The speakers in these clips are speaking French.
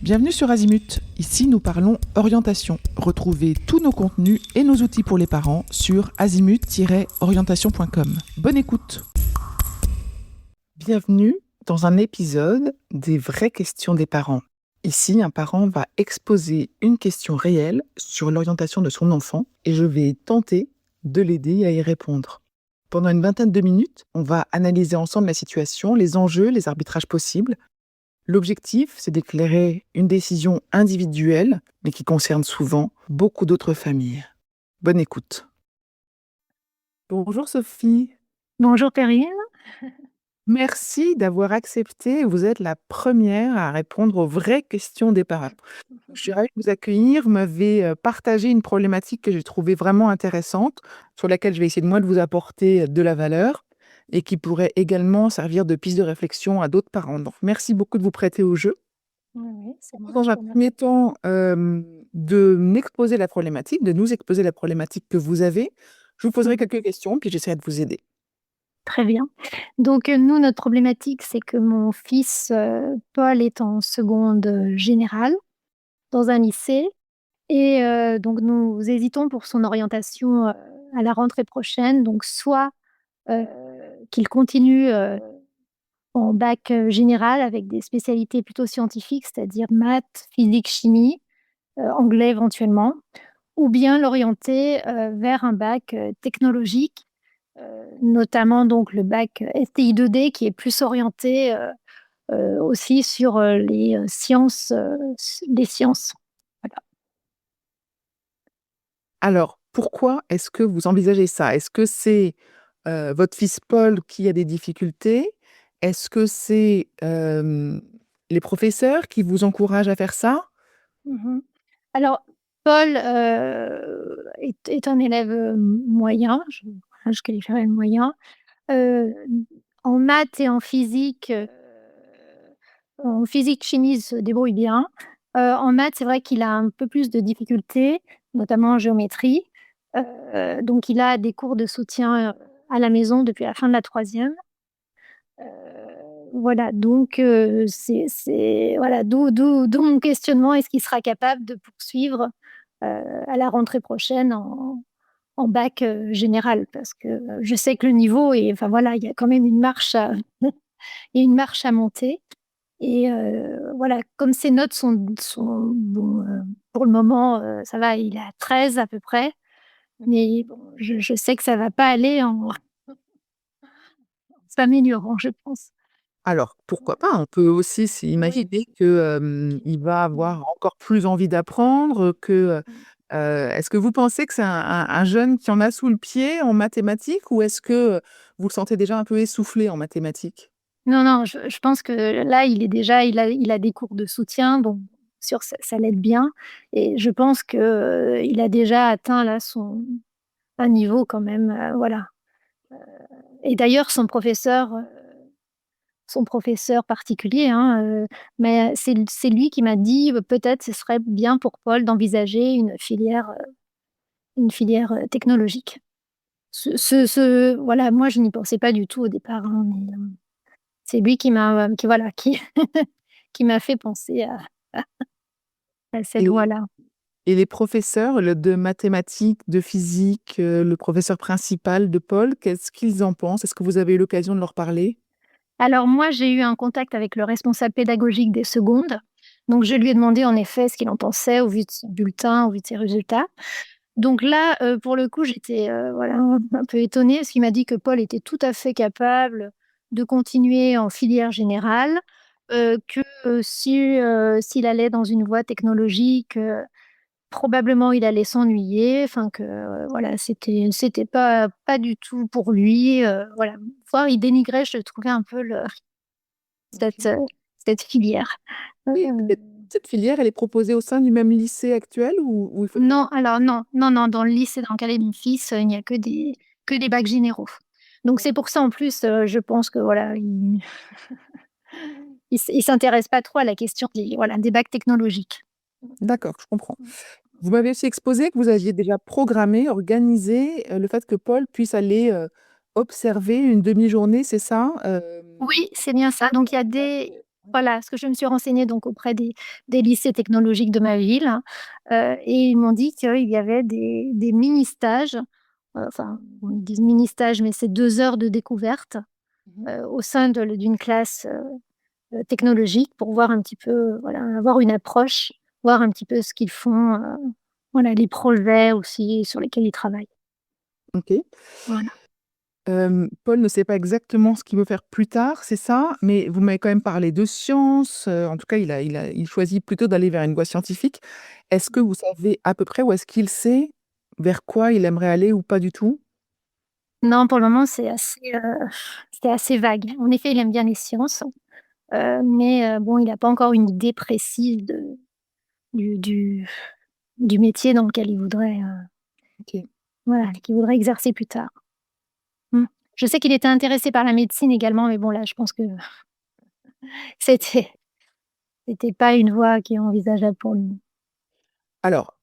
Bienvenue sur Azimut. Ici, nous parlons orientation. Retrouvez tous nos contenus et nos outils pour les parents sur azimut-orientation.com. Bonne écoute. Bienvenue dans un épisode des vraies questions des parents. Ici, un parent va exposer une question réelle sur l'orientation de son enfant et je vais tenter de l'aider à y répondre. Pendant une vingtaine de minutes, on va analyser ensemble la situation, les enjeux, les arbitrages possibles. L'objectif, c'est d'éclairer une décision individuelle, mais qui concerne souvent beaucoup d'autres familles. Bonne écoute. Bonjour Sophie. Bonjour Perrine. Merci d'avoir accepté. Vous êtes la première à répondre aux vraies questions des parents. Je suis ravie de vous accueillir. Vous m'avez partagé une problématique que j'ai trouvée vraiment intéressante, sur laquelle je vais essayer de moi de vous apporter de la valeur et qui pourrait également servir de piste de réflexion à d'autres parents. Donc, merci beaucoup de vous prêter au jeu. Oui, c'est moi, Dans je un vous remercie. premier temps, de m'exposer la problématique, de nous exposer la problématique que vous avez. Je vous poserai quelques questions, puis j'essaierai de vous aider. Très bien. Donc, nous, notre problématique, c'est que mon fils, Paul est en seconde, générale dans un lycée et donc nous hésitons pour son orientation, à la rentrée prochaine. Donc soit, heu, qu'il continue, en bac, général avec des spécialités plutôt scientifiques, c'est-à-dire maths, physique, chimie, anglais éventuellement, ou bien l'orienter, vers un bac, technologique. Notamment donc le bac STI 2D qui est plus orienté, aussi sur, les sciences. Voilà. Alors, pourquoi est-ce que vous envisagez ça? Est-ce que c'est, votre fils Paul qui a des difficultés? Est-ce que c'est, les professeurs qui vous encouragent à faire ça? Mmh. Alors Paul, est un élève, moyen, je qualifierais le moyen. Heu, En maths et en physique-chimie, il se débrouille bien. En maths, c'est vrai qu'il a un peu plus de difficultés, notamment en géométrie. Donc il a des cours de soutien, à la maison depuis la fin de la troisième. Voilà, donc c'est voilà, d'où mon questionnement. Est-ce qu'il sera capable de poursuivre, à la rentrée prochaine en bac, général? Parce que, je sais que le niveau est enfin voilà, il y a quand même une marche à il y a une marche à monter et voilà, comme ses notes sont bon, pour le moment, ça va, il est à 13 à peu près, mais bon, je sais que ça va pas aller en s'améliorant, je pense. Alors, pourquoi pas? On peut aussi Oui. s'imaginer que, il va avoir encore plus envie d'apprendre, que, est-ce que vous pensez que c'est un jeune qui en a sous le pied en mathématiques ou est-ce que, vous le sentez déjà un peu essoufflé en mathématiques? Non, non, je pense que là, il a des cours de soutien, donc sûr ça l'aide bien et je pense que, il a déjà atteint là un niveau quand même, voilà. Et d'ailleurs son professeur particulier, hein, mais c'est lui qui m'a dit: Peut-être ce serait bien pour Paul d'envisager une filière, technologique». Voilà, moi je n'y pensais pas du tout au départ, hein, mais c'est lui qui voilà, qui qui m'a fait penser à cette Et voie-là. et les professeurs, le de mathématiques, de physique, le professeur principal de Paul, qu'est-ce qu'ils en pensent? Est-ce que vous avez eu l'occasion de leur parler? Alors moi, j'ai eu un contact avec le responsable pédagogique des secondes, donc je lui ai demandé en effet ce qu'il en pensait au vu de son bulletin, au vu de ses résultats. Donc là, pour le coup, j'étais, voilà, un peu étonnée parce qu'il m'a dit que Paul était tout à fait capable de continuer en filière générale, que, s'il allait dans une voie technologique, probablement il allait s'ennuyer, enfin que, voilà, c'était pas du tout pour lui, voilà. Voire il dénigrait, je trouvais un peu cette, OK. cette filière. Et cette filière, elle est proposée au sein du même lycée actuel ou il faut Non, alors non, non, non, dans le lycée dans lequel est mon fils, il n'y a que des bacs généraux. Donc c'est pour ça en plus, je pense que voilà, il s'intéresse pas trop à la question des bacs technologiques. d'accord, je comprends. Vous m'avez aussi exposé que vous aviez déjà programmé, organisé, le fait que Paul puisse aller, observer une demi-journée, c'est ça? Oui, c'est bien ça. Donc il y a des Voilà, parce que je me suis renseignée donc auprès des lycées technologiques de ma ville, hein, et ils m'ont dit qu'il y avait des mini stages, enfin, ils disent mini stage, mais c'est 2 heures de découverte, Mmh. au sein d'une classe, technologique pour voir un petit peu, voilà, avoir une approche, voir un petit peu ce qu'ils font, voilà, les projets aussi sur lesquels ils travaillent. OK. Voilà. Paul ne sait pas exactement ce qu'il veut faire plus tard, c'est ça? Mais vous m'avez quand même parlé de sciences, en tout cas il choisit plutôt d'aller vers une voie scientifique. Est-ce que vous savez à peu près où est-ce qu'il sait vers quoi il aimerait aller ou pas du tout? Non, pour le moment, c'est assez vague. En effet, il aime bien les sciences, mais bon, il a pas encore une idée précise de du du du métier dans lequel il voudrait, OK. voilà, qu'il voudrait exercer plus tard. Mmh. Je sais qu'il était intéressé par la médecine également, mais bon, là, je pense que c'était c'était pas une voie qui est envisageable pour lui. Alors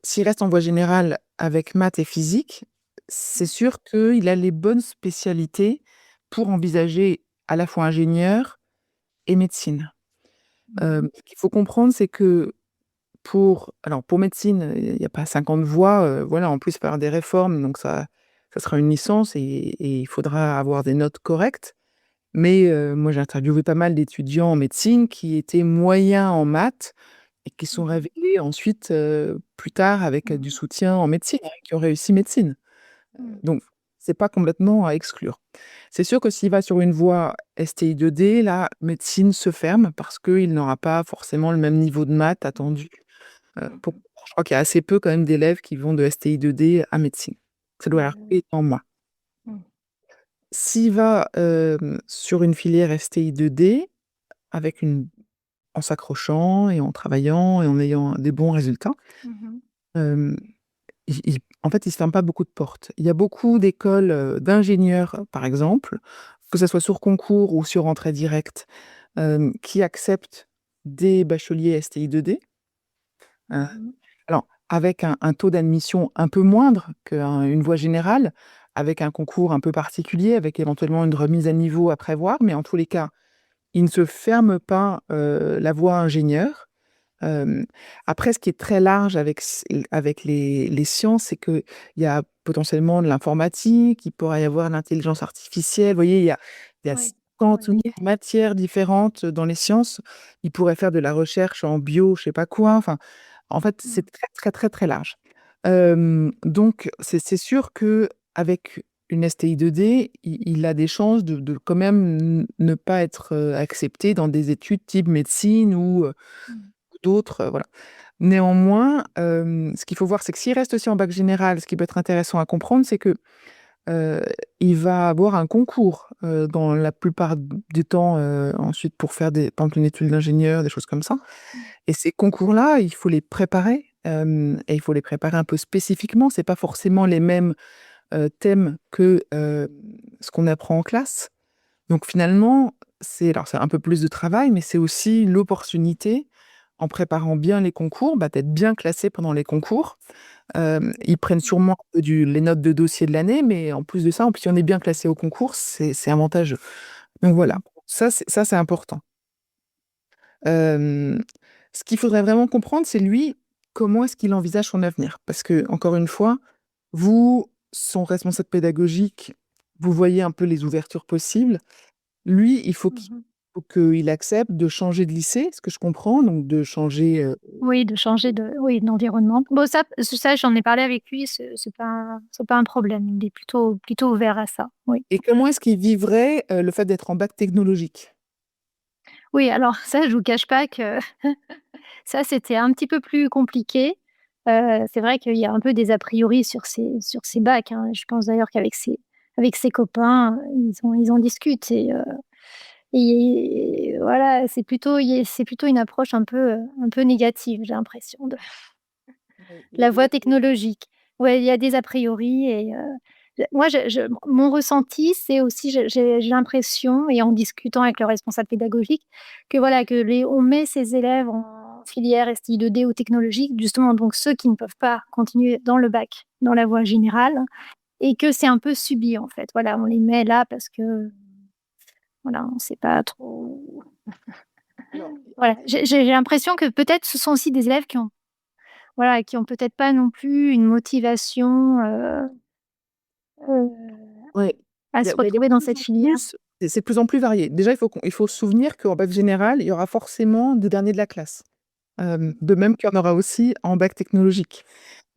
s'il reste en voie générale avec maths et physique, c'est sûr qu'il a les bonnes spécialités pour envisager à la fois ingénieur et médecine. Mmh. Ce qu'il faut comprendre, c'est que pour médecine, il y a pas 50 voies, voilà, en plus, il va y avoir des réformes, donc ça sera une licence et il faudra avoir des notes correctes. Mais, moi, j'ai interviewé pas mal d'étudiants en médecine qui étaient moyens en maths et qui sont Mmh. révélés ensuite, plus tard avec, du Mmh. soutien en médecine, hein, qui ont réussi médecine. Mmh. Donc c'est pas complètement à exclure. C'est sûr que s'il va sur une voie STI 2D, la médecine se ferme parce qu'il n'aura pas forcément le même niveau de maths attendu. Pour Mmh. Je crois qu'il y a assez peu quand même d'élèves qui vont de STI 2D à médecine. Ça doit Ouais, ouais. arriver en moins. Mmh. S'il va, sur une filière STI 2D avec une en s'accrochant et en travaillant et en ayant des bons résultats, Mmh. hem, en fait, il se ferme pas beaucoup de portes. Il y a beaucoup d'écoles, d'ingénieurs, par exemple, que ça soit sur concours ou sur entrée directe, qui acceptent des bacheliers STI 2D. Mmh. Alors, avec un taux d'admission un peu moindre qu'une voie générale, avec un concours un peu particulier, avec éventuellement une remise à niveau à prévoir, mais en tous les cas, ils ne se ferment pas, la voie ingénieur. Hem, Après ce qui est très large avec les sciences, c'est qu'il y a potentiellement de l'informatique, il pourrait y avoir l'intelligence artificielle. Vous voyez, il y a Ouais. 50 Ouais. 000 matières différentes dans les sciences. Il pourrait faire de la recherche en bio, je sais pas quoi, enfin, en fait, Mmh. c'est très, très, très, très large. Donc c'est sûr qu'avec une STI 2D, il a des chances de quand même ne pas être, accepté dans des études type médecine Mmh. ou d'autres, voilà. Néanmoins, ce qu'il faut voir, c'est que s'il reste aussi en bac général, ce qui peut être intéressant à comprendre, c'est que, heu, il va avoir un concours, dans la plupart du temps, ensuite pour faire par exemple une étude d'ingénieur, des choses comme ça. Mmh. Et ces concours-là, il faut les préparer, et il faut les préparer un peu spécifiquement. C'est pas forcément les mêmes, thèmes que, ce qu'on apprend en classe. Donc finalement, c'est un peu plus de travail, mais c'est aussi l'opportunité, en préparant bien les concours, bah, d'être bien classé pendant les concours. Ils prennent sûrement un peu du les notes de dossier de l'année, mais en plus de ça, en plus si on est bien classé au concours, c'est avantageux. Donc voilà, Mmh. ça c'est important. Hem, Ce qu'il faudrait vraiment comprendre, c'est lui, comment est-ce qu'il envisage son avenir? Parce que encore une fois, vous, son responsable pédagogique, vous voyez un peu les ouvertures possibles. Lui, Mmh. faut qu'il accepte de changer de lycée, ce que je comprends, donc de changer, Oui, de changer de oui, d'environnement. Bon ça j'en ai parlé avec lui, c'est pas un problème. Il est plutôt ouvert à ça, oui. et comment est-ce qu'il vivrait, le fait d'être en bac technologique? Oui, alors ça, je vous cache pas que ça, c'était un petit peu plus compliqué. C'est vrai qu'il y a un peu des a priori sur ces bacs, hein. Je pense d'ailleurs qu'avec ses copains, ils en discutent et voilà, c'est plutôt une approche un peu négative, j'ai l'impression de Oui, il y a la des voie a priori. technologique. Ouais, il y a des a priori moi je mon ressenti, c'est aussi j'ai l'impression et en discutant avec le responsable pédagogique que voilà, que les on met ces élèves en filière STI 2D ou technologique, justement donc ceux qui ne peuvent pas continuer dans le bac, dans la voie générale et que c'est un peu subi en fait. Voilà, on les met là parce que Voilà, on sait pas trop Alors, voilà, j'ai l'impression que peut-être ce sont aussi des élèves qui ont voilà, qui ont peut-être pas non plus une motivation, ouais, à se retrouver dans cette filière. c'est de plus en plus varié. Déjà, il faut se souvenir qu'en bac général, il y aura forcément des derniers de la classe. De même qu'il y en aura aussi en bac technologique.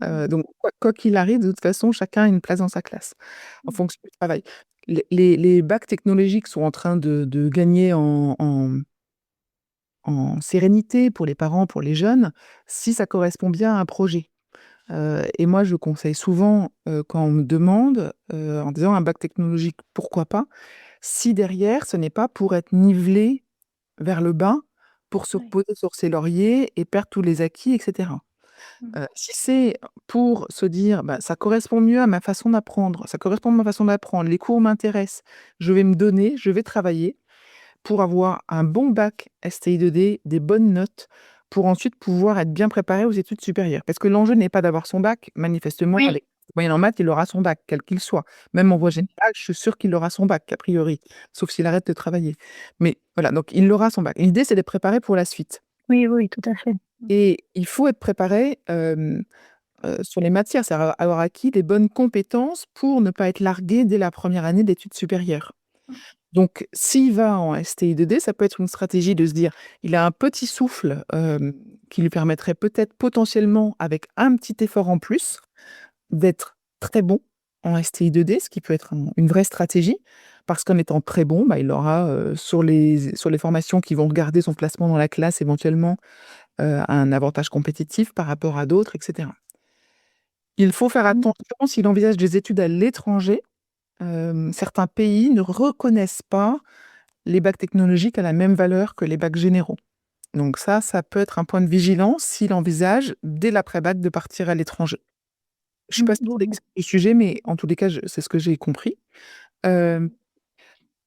Mmh. Donc quoi qu'il arrive, de toute façon, chacun a une place dans sa classe, en Mmh. fonction du travail. Les bacs technologiques sont en train de gagner en sérénité pour les parents, pour les jeunes, si ça correspond bien à un projet. Et moi, je conseille souvent, quand on me demande, en disant: «Un bac technologique, pourquoi pas?» si derrière, ce n'est pas pour être nivelé vers le bas, pour se Ouais. reposer sur ses lauriers et perdre tous les acquis et cetera. Mmh. Si c'est pour se dire: «Bah, ça correspond mieux à ma façon d'apprendre, ça correspond à ma façon d'apprendre, les cours m'intéressent, je vais me donner, je vais travailler», pour avoir un bon bac STI2D, des bonnes notes, pour ensuite pouvoir être bien préparé aux études supérieures. Parce que l'enjeu n'est pas d'avoir son bac, manifestement, Oui. avec moyenne en maths, il aura son bac, quel qu'il soit. Même en voie Mmh. générale, je suis sûre qu'il aura son bac, a priori, sauf s'il arrête de travailler. Mais voilà, donc il aura son bac. L'idée, c'est d'être préparé pour la suite Oui, oui, tout à fait. Mmh. et il faut être préparé, sur les matières, c'est-à-dire avoir acquis les bonnes compétences pour ne pas être largué dès la première année d'études supérieures. Mmh. Donc s'il va en STI2D, ça peut être une stratégie de se dire: il a un petit souffle, qui lui permettrait peut-être potentiellement, avec un petit effort en plus, d'être très bon en STI2D, ce qui peut être une vraie stratégie. Parce qu'en étant très bon, bah, il aura, sur les formations qui vont regarder son placement dans la classe éventuellement, un avantage compétitif par rapport à d'autres et cetera. Il faut faire Mmh. attention s'il envisage des études à l'étranger. Certains pays ne reconnaissent pas les bacs technologiques à la même valeur que les bacs généraux. Donc ça peut être un point de vigilance s'il envisage, dès l'après-bac, de partir à l'étranger. Je suis Mmh. pas sûre Mmh. du sujet, mais en tous les cas, c'est ce que j'ai compris. Hem,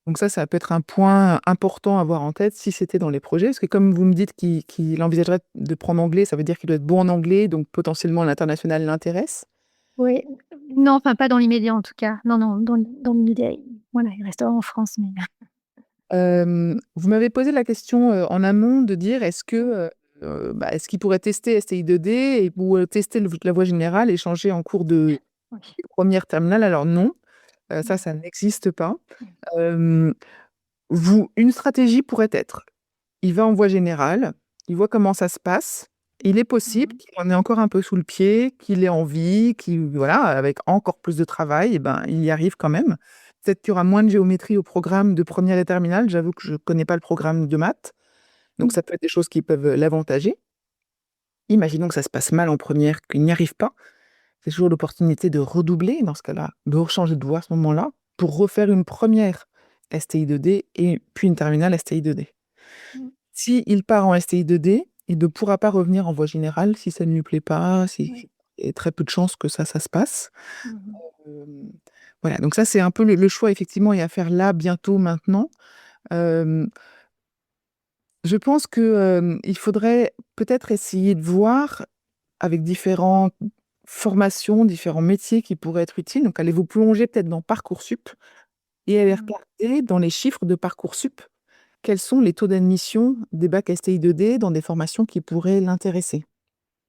donc ça peut être un point important à avoir en tête si c'était dans les projets. Parce que comme vous me dites qu'il envisagerait de prendre anglais, ça veut dire qu'il doit être bon en anglais, donc potentiellement l'international l'intéresse. Oui. Non, enfin pas dans l'immédiat en tout cas. Non, non, dans l'immédiat, voilà, il restera en France, mais Vous m'avez posé la question, en amont de dire: «Est-ce que, mmh. bah, est-ce qu'il pourrait tester STI2D ou tester la voie générale et changer en cours de Oui. première terminale?» Alors non, Mmh. ça n'existe pas. Mmh. Hem, une stratégie pourrait être: il va en voie générale, il voit comment ça se passe. Il est possible Mmh. qu'il en ait encore un peu sous le pied, qu'il ait envie, qu'il voilà, avec encore plus de travail et ben, il y arrive quand même. Peut-être qu'il y aura moins de géométrie au programme de première et terminale. J'avoue que je connais pas le programme de maths, donc Mmh. ça peut être des choses qui peuvent, l'avantager. Imaginons que ça se passe mal en première, qu'il n'y arrive pas. C'est toujours l'opportunité de redoubler dans ce cas-là, de rechanger de voie à ce moment-là, pour refaire une première STI2D et puis une terminale STI2D. Mmh. S'il part en STI2D, il ne pourra pas revenir en voie générale si ça ne lui plaît pas, si Oui. il y a très peu de chances que ça se passe. Mmh mh. Hem, voilà, donc ça, c'est un peu le choix effectivement est à faire là, bientôt, maintenant. Hem, je pense que, il faudrait peut-être essayer de voir avec différentes formations, différents métiers qui pourraient être utiles. Donc allez vous plonger peut-être dans Parcoursup et aller Mmh. regarder dans les chiffres de Parcoursup, quels sont les taux d'admission des bacs STI2D dans des formations qui pourraient l'intéresser.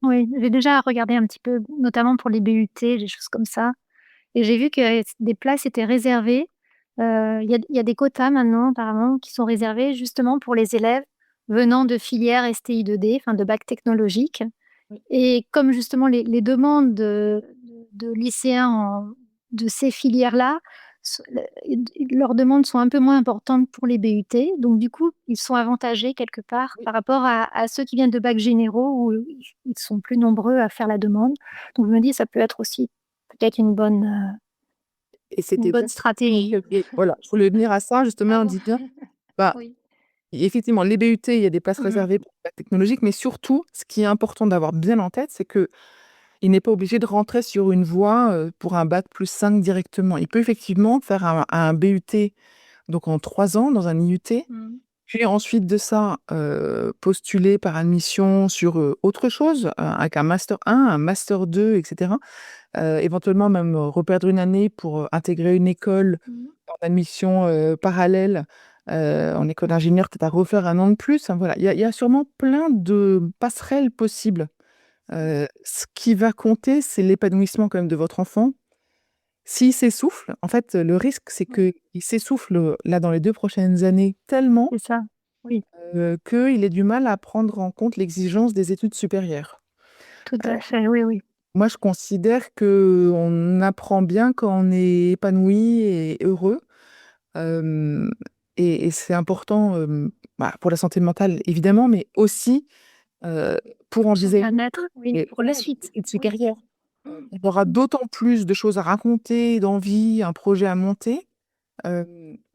Oui, j'ai déjà regardé un petit peu, notamment pour les BUT, des choses comme ça et j'ai vu que des places étaient réservées. Il y a des quotas maintenant apparemment qui sont réservés justement pour les élèves venant de filières STI2D, enfin de bac technologique. Oui. Et comme justement les demandes de lycéens de ces filières-là, leurs demandes sont un peu moins importantes pour les BUT, donc du coup, ils sont avantagés quelque part Oui. par rapport à ceux qui viennent de bacs généraux où ils sont plus nombreux à faire la demande. Donc je me dis ça peut être aussi peut-être Et une c'était bonne stratégie. et voilà, je voulais venir à ça justement en Pardon. disant, bah, Oui. effectivement, les BUT, il y a des places Mmh mh. réservées pour les bacs technologiques, mais surtout, ce qui est important d'avoir bien en tête, c'est qu'il n'est pas obligé de rentrer sur une voie, pour un bac+5 directement. Il peut effectivement faire un BUT, donc en 3 ans dans un IUT, Mmh. puis ensuite de ça, postuler par admission sur, autre chose, avec un master 1, un master 2 et cetera. Éventuellement même, reperdre une année pour, intégrer une école Mmh. en admission, parallèle, en école d'ingénieur, peut-être à refaire 1 an de plus. Enfin, voilà, il y a sûrement plein de passerelles possibles. Ce qui va compter, c'est l'épanouissement quand même de votre enfant. S'il s'essouffle, en fait, le risque, c'est Oui, qu'il s'essouffle, là, dans les 2 prochaines années tellement, c'est ça. Oui, qu'il ait du mal à prendre en compte l'exigence des études supérieures. tout Heu, à fait, oui, oui. Moi, je considère qu'on apprend bien quand on est épanoui et heureux, hem et c'est important, bah, pour la santé mentale évidemment, mais aussi, heu, pour Pour son envisager bien-être, oui, pour la voilà, les suite. études Oui. supérieures. Mmh. Il aura d'autant plus de choses à raconter, d'envies, un projet à monter,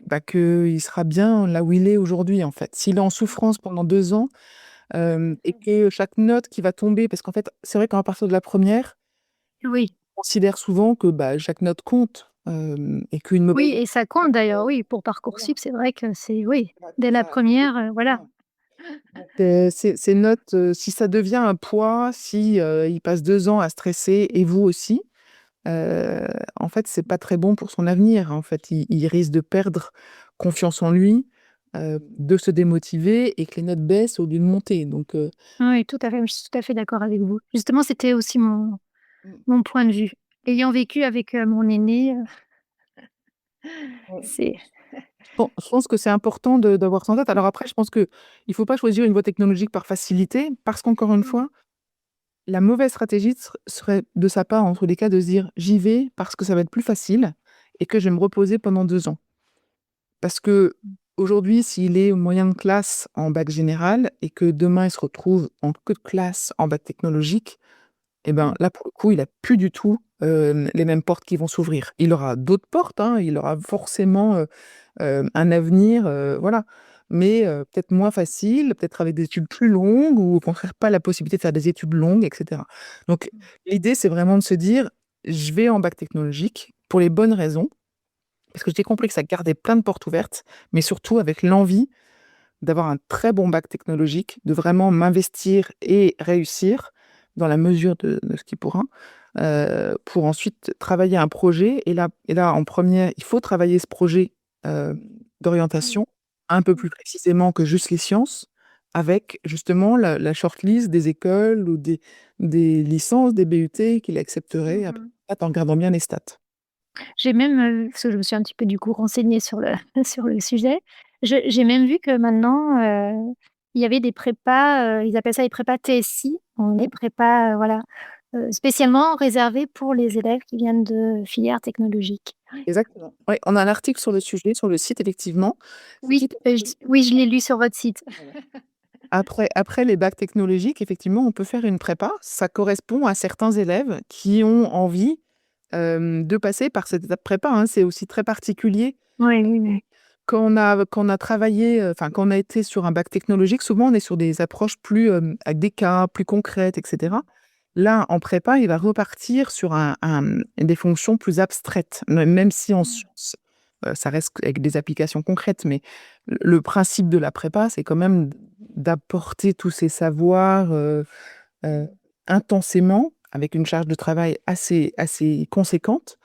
bah, qu'il sera bien là où il est aujourd'hui, en fait. S'il est en souffrance pendant 2 ans, et que chaque note qui va tomber parce qu'en fait, c'est vrai qu'à partir de la première, Oui, on considère souvent que, bah, chaque note compte, et qu'une oui mauvaise et ça compte d'ailleurs, note, oui, pour voilà, Parcoursup, c'est vrai que c'est oui, voilà, dès la ça première, voilà. voilà. Donc ces notes, si ça devient un poids, si, il passe 2 ans à stresser et vous aussi, heu, en fait, c'est pas très bon pour son avenir. En fait, il risque de perdre confiance en lui, de se démotiver et que les notes baissent au lieu de monter. Donc Oui, tout à fait, je suis tout à fait d'accord avec vous. Justement, c'était aussi mmh, mon point de vue. Ayant vécu avec, mon aîné, ouais. c'est Je pense que c'est important d'avoir ça en tête. Alors après, je pense qu'il faut pas choisir une voie technologique par facilité parce qu'encore une mmh, fois, la mauvaise stratégie serait de sa part, en tous les cas, de se dire: «J'y vais parce que ça va être plus facile et que je vais me reposer pendant 2 ans». Parce qu'aujourd'hui, s'il est moyen de classe en bac général et que demain il se retrouve en queue de classe en bac technologique, et ben, mmh, là, pour le coup, il a plus du tout, les mêmes portes qui vont s'ouvrir. Il aura d'autres portes, hein, il aura forcément, un avenir, voilà, mais peut-être moins facile, peut-être avec des études plus longues ou au contraire pas la possibilité de faire des études longues et cetera. Donc l'idée, c'est vraiment de se dire: «Je vais en bac technologique pour les bonnes raisons», parce que j'ai compris que ça gardait plein de portes ouvertes, mais surtout avec l'envie d'avoir un très bon bac technologique, de vraiment m'investir et réussir dans la mesure de ce qu'il pourra, pour ensuite travailler un projet et là en première, il faut travailler ce projet, heu, mmh, d'orientation un peu mmh, plus précisément que juste les sciences, avec justement la shortlist des écoles ou des licences, des BUT qu'il accepterait mmh après mh. en regardant bien les stats. J'ai même, parce que je me suis un petit peu du coup renseignée sur le sur le sujet. J'ai même vu que maintenant, il y avait des prépas, ils appellent ça les prépas TSI, donc des Mmh, prépas, voilà, spécialement réservés pour les élèves qui viennent de filières technologiques. exactement. Ouais, on a un article sur le sujet sur le site effectivement. Ce Oui, qui oui, je l'ai lu sur votre site. Voilà. Après les bacs technologiques, effectivement, on peut faire une prépa. Ça correspond à certains élèves qui ont envie, de passer par cette étape prépa, hein. C'est aussi très particulier. Oui, oui, oui. Quand on a travaillé, enfin, quand on a été sur un bac technologique, souvent on est sur des approches plus, avec des cas plus concrètes et cetera. Là, en prépa, il va repartir sur des fonctions plus abstraites, même si en Mmh. sciences, ça reste avec des applications concrètes, mais le principe de la prépa, c'est quand même d'apporter tous ces savoirs, heu, intensément, avec une charge de travail assez conséquente.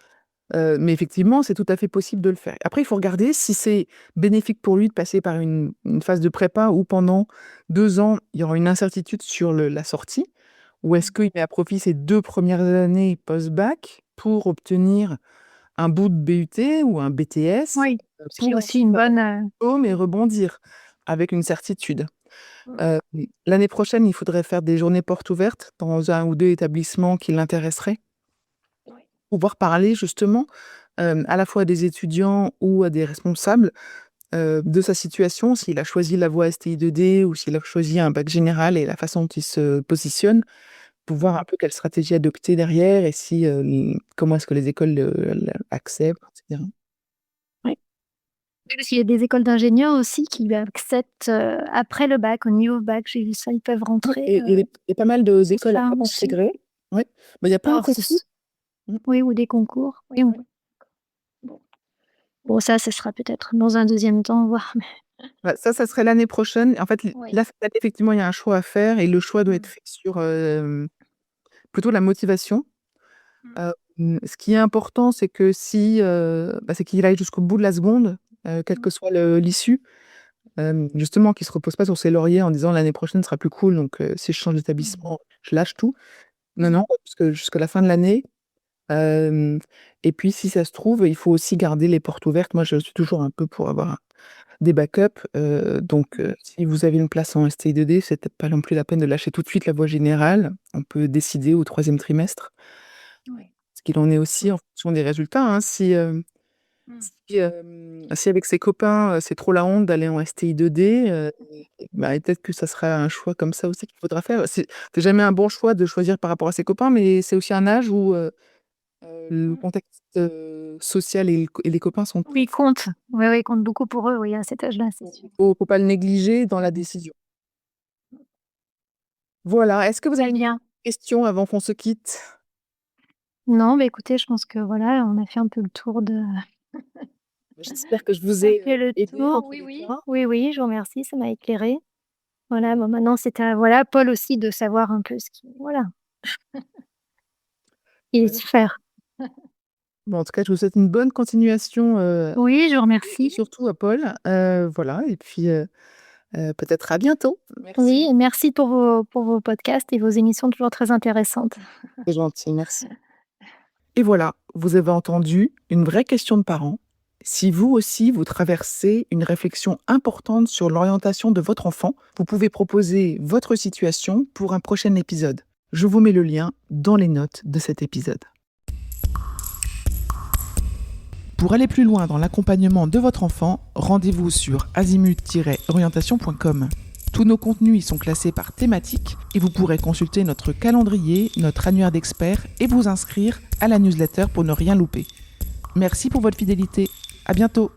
Mais effectivement, c'est tout à fait possible de le faire. Après, il faut regarder si c'est bénéfique pour lui de passer par une phase de prépa où pendant 2 ans, il y aura une incertitude sur la sortie, ou est-ce qu'il met à profit ces 2 premières années post-bac pour obtenir un bout de BUT ou un BTS, Oui, c'est pour aussi ensuite une avoir bonne, un diplôme et rebondir avec une certitude. mmh, Heu, L'année prochaine, il faudrait faire des journées portes ouvertes dans un ou 2 établissements qui l'intéresseraient. oui. Pouvoir parler justement, à la fois à des étudiants ou à des responsables, de sa situation, s'il a choisi la voie STI2D ou s'il a choisi un bac général et la façon dont il se positionne, pour voir un peu quelle stratégie adopter derrière et si, comment est-ce que les écoles l'acceptent et cetera. Oui. Oui, parce qu'il y a des écoles d'ingénieurs aussi qui acceptent, après le bac, au niveau bac, j'ai vu ça, ils peuvent Oui, rentrer, et il y a pas mal de écoles à femmes aussi. intégrer. Oui, mais il y a pas un Alors ce concours. s Mmh. oui ou des concours. Oui, oui. Bon. Bon ça, ce sera peut-être dans un deuxième temps, voir mais Bah, ça serait l'année prochaine. En fait, oui. là, cette année, effectivement, il y a un choix à faire et le choix doit être Mmh. fait sur, plutôt la motivation. Mmh. Ce qui est important, c'est que si, c'est qu'il aille jusqu'au bout de la seconde, quelle que soit l'issue. Justement, qu'il se repose pas sur ses lauriers en disant: «L'année prochaine sera plus cool, donc si je change d'établissement, je lâche tout». Non, non, parce que jusqu'à la fin de l'année, hem et puis si ça se trouve, il faut aussi garder les portes ouvertes. Moi, je suis toujours un peu pour avoir des backups, donc si vous avez une place en STI 2D, c'est peut-être pas non plus la peine de lâcher tout de suite la voie générale. On peut décider au 3e trimestre. Oui. Ce qu'il en est aussi en fonction des résultats, hein. Si avec ses copains, c'est trop la honte d'aller en STI 2D, bah, peut-être que ça sera un choix comme ça aussi qu'il faudra faire. C'est jamais un bon choix de choisir par rapport à ses copains, mais c'est aussi un âge où, le contexte, social et les copains sont Oui, compte. Oui, oui, compte beaucoup pour eux, oui, à cet âge-là, c'est sûr. faut pas le négliger dans la décision. Voilà, est-ce que vous avez Très une bien. question avant qu'on se quitte? Non, bah, écoutez, je pense que voilà, on a fait un peu le tour de J'espère que je vous on a ai, fait le aidé en tour, tous oui, les oui. cas. Oui, oui, je vous remercie, ça m'a éclairée. Voilà, bon, maintenant c'est à voilà, Paul aussi de savoir un peu ce qui voilà, et Ouais. se faire. Bon, en tout cas, je vous souhaite une bonne continuation, Oui, je vous et remercie. surtout à Paul, voilà et puis, peut-être à bientôt. Merci Oui, beaucoup, et merci pour vos podcasts et vos émissions toujours très intéressantes. c'est gentil, merci. Et voilà, vous avez entendu une vraie question de parents. Si vous aussi, vous traversez une réflexion importante sur l'orientation de votre enfant, vous pouvez proposer votre situation pour un prochain épisode. Je vous mets le lien dans les notes de cet épisode. Pour aller plus loin dans l'accompagnement de votre enfant, rendez-vous sur azimut-orientation.com. Tous nos contenus y sont classés par thématique et vous pourrez consulter notre calendrier, notre annuaire d'experts et vous inscrire à la newsletter pour ne rien louper. Merci pour votre fidélité. À bientôt.